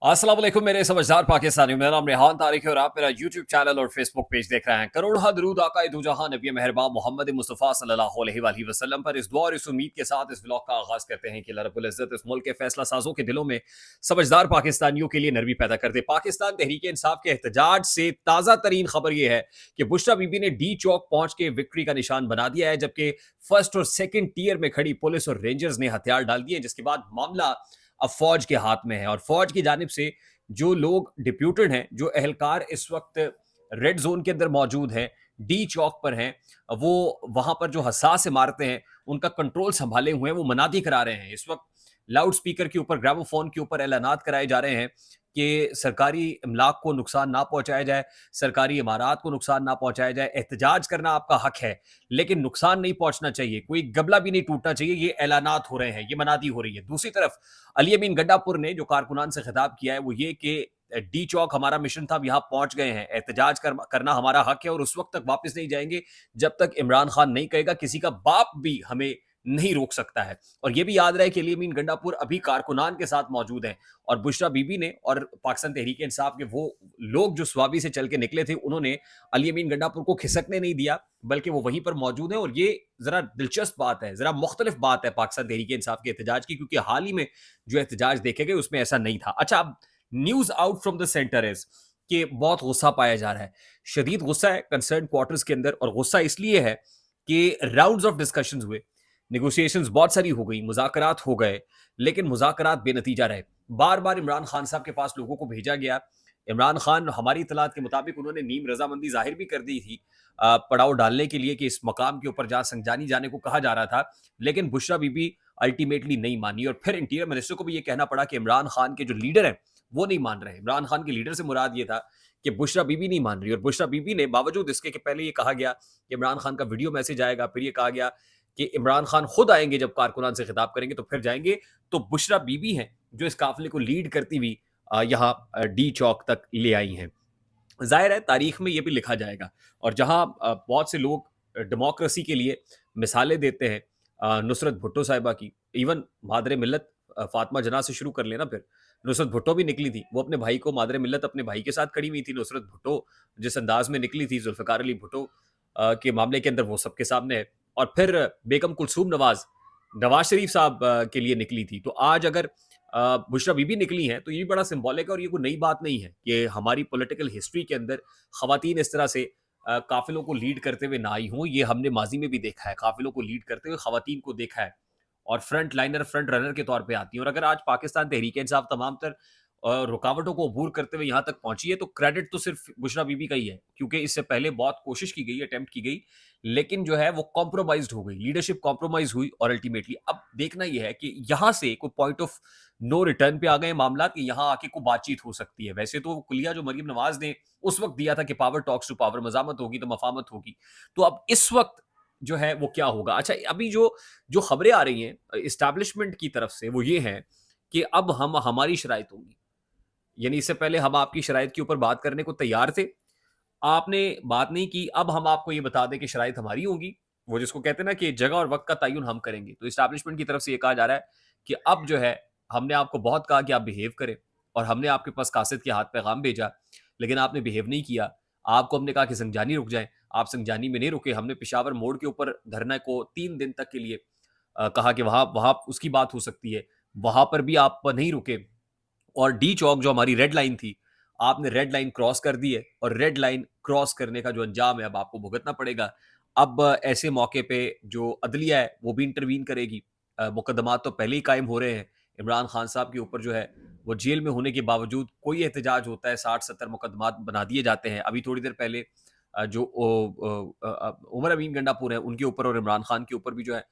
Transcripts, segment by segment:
अस्सलाम वालेकुम मेरे समझदार पाकिस्तानियों। मेरा नाम रेहान तारिक है और आप मेरा यूट्यूब चैनल और फेसबुक पेज देख रहे हैं। करोड़ों दरूद आका दो जहां नबी मेहरबान मोहम्मद मुस्तफ़ा सल्लल्लाहु अलैहि वसल्लम पर इस दुआ और इस उम्मीद के साथ इस व्लॉग का आगाज करते हैं कि अल्लाह रब्बुल इज्जत इस मुल्क के फैसला साजों के दिलों में समझदार पाकिस्तानियों के लिए नरमी पैदा कर दे। पाकिस्तान तहरीक इंसाफ के एहतजाज से ताज़ा तरीन खबर यह है कि बुशरा बीबी ने डी चौक पहुंच के विक्ट्री का निशान बना दिया है, जबकि फर्स्ट और सेकंड टियर में खड़ी पुलिस और रेंजर्स ने हथियार डाल दिए, जिसके बाद मामला अब फौज के हाथ में है। और फौज की जानिब से जो लोग डिप्यूटेड हैं, जो एहलकार इस वक्त रेड जोन के अंदर मौजूद हैं, डी चौक पर हैं, वो वहां पर जो हसास इमारतें हैं उनका कंट्रोल संभाले हुए हैं, वो मनादी करा रहे हैं। इस वक्त लाउड स्पीकर के ऊपर, ग्रामोफोन के ऊपर ऐलानात कराए जा रहे हैं कि सरकारी इमलाक को नुकसान ना पहुंचाया जाए, सरकारी इमारात को नुकसान ना पहुंचाया जाए। एहतजाज करना आपका हक है, लेकिन नुकसान नहीं पहुंचना चाहिए, कोई गबला भी नहीं टूटना चाहिए। ये ऐलानात हो रहे हैं, ये मनादी हो रही है। दूसरी तरफ अली अमीन गंडापुर ने जो कारकुनान से खिताब किया है वो ये कि डी चौक हमारा मिशन था, अब यहाँ पहुंच गए हैं, एहतजाज करना हमारा हक है और उस वक्त तक वापस नहीं जाएंगे जब तक इमरान खान नहीं कहेगा। किसी का बाप भी हमें नहीं रोक सकता है। और यह भी याद रहे कि अली अमीन गंडापुर अभी कारकुनान के साथ मौजूद हैं और बुशरा बीबी ने और पाकिस्तान तहरीक इंसाफ के वो लोग जो स्वाबी से चल के निकले थे, उन्होंने अली अमीन गंडापुर को खिसकने नहीं दिया, बल्कि वो वहीं पर मौजूद है। और ये जरा दिलचस्प बात है, जरा मुख्तलिफ बात है पाकिस्तान तहरीक इंसाफ के एहतजाज की, क्योंकि हाल ही में जो एहतजाज देखे गए उसमें ऐसा नहीं था। अच्छा, अब news out from the centre is कि बहुत गुस्सा पाया जा रहा है, शदीद गुस्सा है कंसर्न क्वार्टर्स के अंदर। और गुस्सा इसलिए है कि राउंड्स ऑफ डिस्कशंस हुए, नेगोशिएशंस बहुत सारी हो गई, मुज़ाकरात हो गए, लेकिन मुज़ाकरात बेनतीजा रहे। बार बार इमरान खान साहब के पास लोगों को भेजा गया। इमरान खान, हमारी इतलात के मुताबिक, उन्होंने नीम रजामंदी जाहिर भी कर दी थी पड़ाव डालने के लिए कि इस मकाम के ऊपर जहां संजानी जाने को कहा जा रहा था, लेकिन बुशरा बीबी अल्टीमेटली नहीं मानी। और फिर इंटीरियर मिनिस्टर को भी यह कहना पड़ा कि इमरान खान के जो लीडर हैं वो नहीं मान रहे। इमरान खान के लीडर से मुराद ये था कि बुशरा बीबी नहीं मान रही। और बुशरा बीबी ने, बावजूद इसके कि पहले ये कहा गया कि इमरान खान का वीडियो मैसेज आएगा, फिर ये कहा गया कि इमरान खान खुद आएंगे जब कारकुनान से खिताब करेंगे तो फिर जाएंगे, तो बुशरा बीबी हैं जो इस काफिले को लीड करती हुई यहाँ डी चौक तक ले आई हैं। जाहिर है तारीख में ये भी लिखा जाएगा। और जहाँ बहुत से लोग डेमोक्रेसी के लिए मिसालें देते हैं, नुसरत भुट्टो साहिबा की, इवन मादरे मिल्लत फातिमा जना से शुरू कर लेना, फिर नुसरत भुट्टो भी निकली थी, वो अपने भाई को, मादरे मिल्लत अपने भाई के साथ खड़ी हुई थी। नुसरत भुट्टो जिस अंदाज में निकली थी जुल्फ़िकार अली भुट्टो के मामले के अंदर, वो सबके सामने है। और फिर बेगम कुलसूम नवाज, नवाज शरीफ साहब के लिए निकली थी। तो आज अगर बुशरा बीबी निकली हैं तो ये भी बड़ा सिंबॉलिक है और ये कोई नई बात नहीं है कि हमारी पॉलिटिकल हिस्ट्री के अंदर खवातीन इस तरह से काफिलों को लीड करते हुए ना आई हों। ये हमने माजी में भी देखा है, काफिलों को लीड करते हुए खवातीन को देखा है और फ्रंट लाइनर, फ्रंट रनर के तौर पे आती हैं। और अगर आज पाकिस्तान तहरीक इंसाफ तमाम तर रुकावटों को अबूर करते हुए यहाँ तक पहुंची है तो क्रेडिट तो सिर्फ बुशरा बीबी का ही है, क्योंकि इससे पहले बहुत कोशिश की गई, अटेम्प्ट की गई, लेकिन जो है वो कॉम्प्रोमाइज्ड हो गई, लीडरशिप कॉम्प्रोमाइज हुई। और अल्टीमेटली अब देखना यह है कि यहाँ से कोई पॉइंट ऑफ नो रिटर्न पे आ गए मामला कि यहाँ आके कोई बातचीत हो सकती है। वैसे तो कुलिया जो मरियम नवाज ने उस वक्त दिया था कि पावर टॉक्स टू पावर, मजामत होगी तो मफामत होगी, तो अब इस वक्त जो है वो क्या होगा। अच्छा, अभी जो जो खबरें आ रही हैं इस्टेब्लिशमेंट की तरफ से वो ये हैं कि अब हम, हमारी शराइत होंगी, यानी इससे पहले हम आपकी शराइत के ऊपर बात करने को तैयार थे, आपने बात नहीं की, अब हम आपको ये बता दें कि शराइत हमारी होंगी। वो जिसको कहते हैं ना कि जगह और वक्त का तयन हम करेंगे। तो इस्टेब्लिशमेंट की तरफ से ये कहा जा रहा है कि अब जो है, हमने आपको बहुत कहा कि आप बिहेव करें और हमने आपके पास कासिद के हाथ पैगाम भेजा, लेकिन आपने बिहेव नहीं किया। आपको हमने कहा कि संजानी रुक जाएं, आप संजानी में नहीं रुके। हमने पेशावर मोड़ के ऊपर धरने को 3 दिन तक के लिए कहा कि वहां वहां उसकी बात हो सकती है, वहां पर भी आप नहीं रुके। और डी चौक जो हमारी रेड लाइन थी, आपने रेड लाइन क्रॉस कर दी है और रेड लाइन क्रॉस करने का जो अंजाम है अब आपको भुगतना पड़ेगा। अब ऐसे मौके पे जो अदलिया है वो भी इंटरवीन करेगी। मुकदमात तो पहले ही कायम हो रहे हैं इमरान खान साहब के ऊपर, जो है वो जेल में होने के बावजूद कोई एहतजाज होता है, 60-70 मुकदमात बना दिए जाते हैं। अभी थोड़ी देर पहले जो उमर अमीन गंडापुर है उनके ऊपर और इमरान खान के ऊपर भी जो है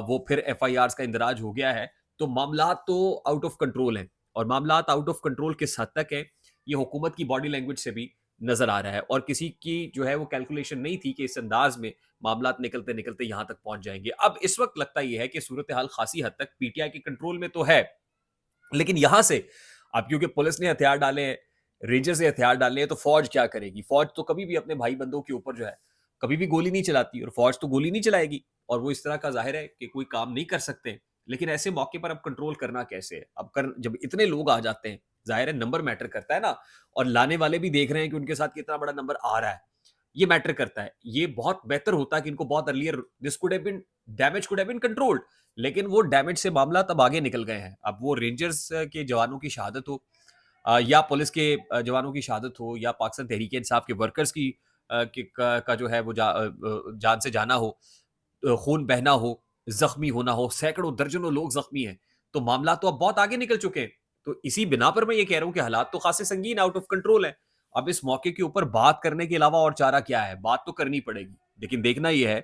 वो फिर FIRs का इंदराज हो गया है। तो मामला तो आउट ऑफ कंट्रोल है। और मामला आउट ऑफ कंट्रोल किस हद तक है, ये हुकूमत की बॉडी लैंग्वेज से भी नजर आ रहा है। और किसी की जो है वो कैलकुलेशन नहीं थी कि इस अंदाज में मामला निकलते निकलते यहां तक पहुंच जाएंगे। अब इस वक्त लगता यह है कि सूरत हाल खासी हद तक PTI के कंट्रोल में तो है, लेकिन यहां से अब क्योंकि पुलिस ने हथियार डाले हैं, रेंजर से हथियार डाले हैं, तो फौज क्या करेगी। फौज तो कभी भी अपने भाई बंदों के ऊपर जो है कभी भी गोली नहीं चलाती, और फौज तो गोली नहीं चलाएगी, और वो इस तरह का जाहिर है कि कोई काम नहीं कर सकते। लेकिन ऐसे मौके पर अब कंट्रोल करना कैसे है, अब कर जब इतने लोग आ जाते हैं, ज़ाहिर है नंबर मैटर करता है ना, और लाने वाले भी देख रहे हैं कि उनके साथ कितना बड़ा नंबर आ रहा है। ये मैटर करता है। ये बहुत बेहतर होता कि इनको बहुत earlier this could have been damage could have been controlled, लेकिन वो डैमेज से मामला तब आगे निकल गए हैं। अब वो रेंजर्स के जवानों की शहादत हो, या पुलिस के जवानों की शहादत हो, या पाकिस्तान तहरीक-ए-इंसाफ के वर्कर्स की का जो है वो जान से जाना हो, खून बहना हो, ज़ख्मी होना हो, सैकड़ों दर्जनों लोग ज़ख्मी हैं, तो मामला तो अब बहुत आगे निकल चुके हैं। तो इसी बिना पर मैं ये कह रहा हूँ कि हालात तो खासे संगीन आउट ऑफ कंट्रोल हैं। अब इस मौके के ऊपर बात करने के अलावा और चारा क्या है? बात तो करनी पड़ेगी। लेकिन देखना ये है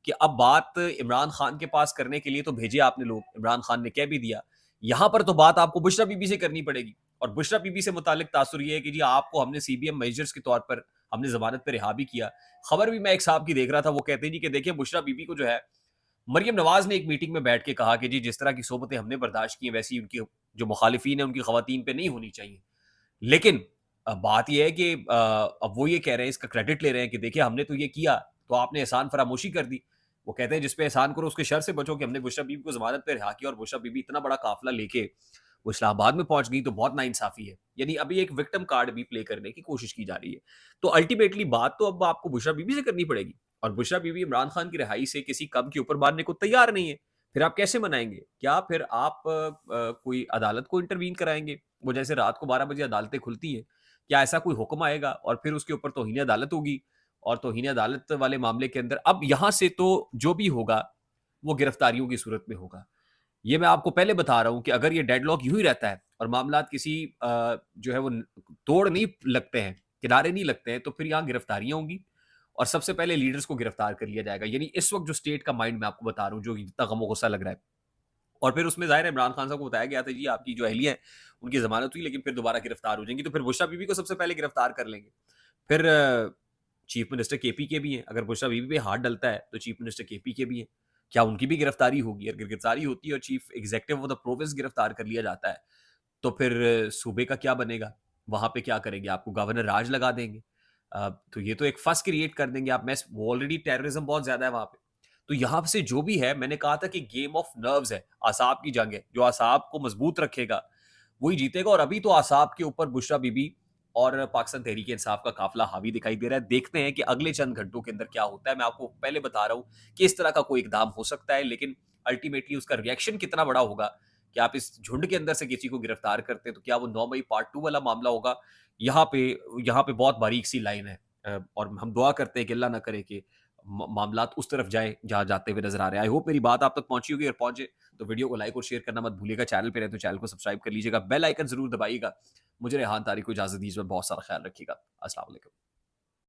कि अब बात इमरान खान के पास करने के लिए तो भेजे आपने लोग, इमरान खान ने कह भी दिया। यहाँ पर तो बात आपको बुशरा बीबी से करनी पड़ेगी, और बुशरा बीबी से मुताल्लिक तासुर ये है कि जी आपको हमने सीबीएम मेजर्स के तौर पर हमने ज़मानत पे रिहा भी किया। खबर भी मैं एक साहब की देख रहा था, वो कहते हैं जी कि देखिए बुशरा बीबी को जो है मरियम नवाज ने एक मीटिंग में बैठ के कहा कि जी जिस तरह की सोबतें हमने बर्दाश्त की हैं वैसी उनकी जो मुखालिफिन है उनकी खवातीन पे नहीं होनी चाहिए। लेकिन बात ये है कि अब वो ये कह रहे हैं, इसका क्रेडिट ले रहे हैं कि देखिए हमने तो ये किया, तो आपने एहसान फरामोशी कर दी। वो कहते हैं जिस पे एहसान करो उसके शर से बचो, कि हमने बुशरा बीबी को ज़मानत पे रिहा किया और बुशरा बीबी इतना बड़ा काफ़िला लेके वो इस्लामाबाद में पहुँच गई, तो बहुत नाइंसाफ़ी है। यानी अभी एक विक्टिम कार्ड भी प्ले करने की कोशिश की जा रही है। तो अल्टीमेटली बात तो अब आपको बुशरा बीबी से करनी पड़ेगी, और बुशरा बीबी इमरान खान की रिहाई से किसी कम के ऊपर मानने को तैयार नहीं है। फिर आप कैसे मनाएँगे? क्या फिर आप कोई अदालत को इंटरवीन कराएँगे? वो जैसे रात को 12 बजे अदालतें खुलती हैं, क्या ऐसा कोई हुक्म आएगा और फिर उसके ऊपर तौहीन अदालत होगी, और तौहीन अदालत वाले मामले के अंदर अब यहाँ से तो जो भी होगा, वो गिरफ्तारियों की सूरत में होगा। ये मैं आपको पहले बता रहा हूँ कि अगर ये डेडलॉक यूँ ही रहता है और मामलात किसी जो है वो तोड़ नहीं लगते हैं, किनारे नहीं लगते हैं, तो फिर यहाँ गिरफ्तारियाँ होंगी, और सबसे पहले लीडर्स को गिरफ्तार कर लिया जाएगा। यानी इस वक़्त जो स्टेट का माइंड मैं आपको बता रहा हूँ, जो इतना गम-ओ-गुस्सा लग रहा है। और फिर उसमें ज़ाहिर है इमरान खान साहब को बताया गया था जी आपकी जो अहलिया है, उनकी ज़मानत हुई लेकिन फिर दोबारा गिरफ्तार हो जाएँगी, तो फिर बुशरा बीबी को सबसे पहले गिरफ्तार कर लेंगे। फिर चीफ मिनिस्टर केपी के भी हैं, अगर बुशरा बीबी पे हाथ डलता है, तो चीफ मिनिस्टर केपी के भी हैं। क्या उनकी भी गिरफ्तारी होगी? अगर गिरफ्तारी होती है और chief executive of the province गिरफ्तार कर लिया जाता है, तो फिर सूबे का क्या बनेगा? वहाँ पे क्या करेंगे? आपको गवर्नर राज लगा देंगे। तो ये तो एक फँस क्रिएट कर देंगे आप, मैस वो ऑलरेडी टेररिज़्म बहुत ज़्यादा है वहाँ पे। तो यहाँ से जो भी है, मैंने कहा था कि गेम ऑफ नर्व्स है, असाब की जंग है। जो असाब को मज़बूत रखेगा, वही जीतेगा, और अभी तो असाब के ऊपर बुशरा बीबी और पाकिस्तान तहरीक-ए-इंसाफ का काफ़िला हावी दिखाई दे रहा है। देखते हैं कि अगले चंद घंटों के अंदर क्या होता है। मैं आपको पहले बता रहा हूँ कि इस तरह का कोई इक़दाम हो सकता है, लेकिन अल्टीमेटली उसका रिएक्शन कितना बड़ा होगा, कि आप इस झुंड के अंदर से किसी को गिरफ्तार करते हैं, तो क्या वो 9 मई पार्ट 2 वाला मामला होगा? यहाँ पे यहाँ पे बहुत बारीक सी लाइन है, और हम दुआ करते हैं कि अल्लाह ना करे कि मामलात उस तरफ जाए जहाँ जाते हुए नज़र आ रहे हैं। आई होप मेरी बात आप तक पहुँची होगी, और पहुँचे तो वीडियो को लाइक और शेयर करना मत भूलिएगा। चैनल पे नए तो चैनल को सब्सक्राइब कर लीजिएगा, बेल आइकन ज़रूर दबाइएगा। मुझे रेहान तारिक को इजाज़त दीजिए, बहुत सारा ख्याल रखिएगा। अस्सलाम वालेकुम।